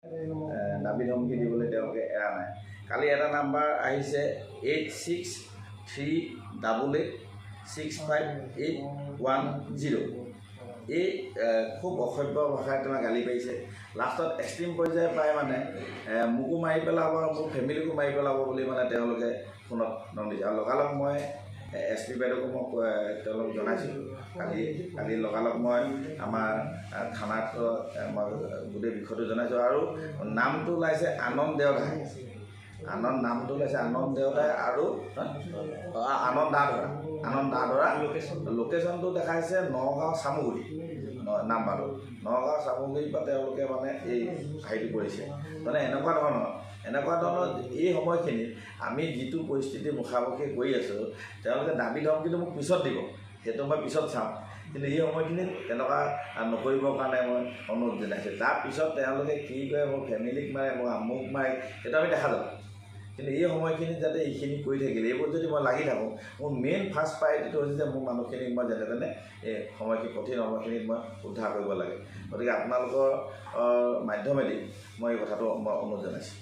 দাবী ধমকি দিবলৈ তেওঁলোকে এৰা নাই। কালি এটা নাম্বাৰ আহিছে 8638865810। এই খুব অসভ্য ভাষাৰে তোমাক গালি পাৰিছে। লাষ্টত এক্সট্ৰিম পৰ্যায়ে পায় মানে মোকো মাৰি পেলাব, মোৰ ফেমিলিকো মাৰি পেলাব বুলি মানে তেওঁলোকে ফোনত দম দিছে। আৰু লগালগ মই SP বাইদেউকো মই তেওঁলোকক জনাইছিলোঁ। কালি লগালগ মই আমাৰ থানাত মই গোটেই বিষয়টো জনাইছোঁ। আৰু নামটো ওলাইছে আনন্দ দেওধাই, নামটো ওলাইছে আনন্দ দেওধাই আৰু আনন্দ দাধৰা। লোকেশ্যনটো দেখাইছে নগাঁও চামগুৰি নাম্বাৰটো। নগাঁও চামগুৰিৰ পৰা তেওঁলোকে মানে এই হেৰিটো কৰিছে। মানে এনেকুৱা ধৰণৰ এই সময়খিনিত আমি যিটো পৰিস্থিতিৰ মুখামুখি কৰি আছোঁ, তেওঁলোকে দাবী ধমকিটো মোক পিছত দিব, সেইটো মই পিছত চাম। কিন্তু এই সময়খিনিত তেনেকুৱা নকৰিবৰ কাৰণে মই অনুৰোধ জনাইছোঁ। তাৰপিছত তেওঁলোকে কি কৰে, মোৰ ফেমিলিক মাৰে, মোৰ আমুক মাৰে, সেইটো আমি দেখা যাব। কিন্তু এই সময়খিনিত যাতে এইখিনি কৰি থাকিলে, এইবোৰ যদি মই লাগি থাকোঁ, মোৰ মেইন ফাৰ্ষ্ট প্ৰায়ৰিটিটো হৈছে যে মোৰ মানুহখিনিক মই যেনে তেনে এই কঠিন সময়খিনিত মই উদ্ধাৰ কৰিব লাগে। গতিকে আপোনালোকৰ মাধ্যমেদি মই এই কথাটো মই অনুৰোধ জনাইছোঁ।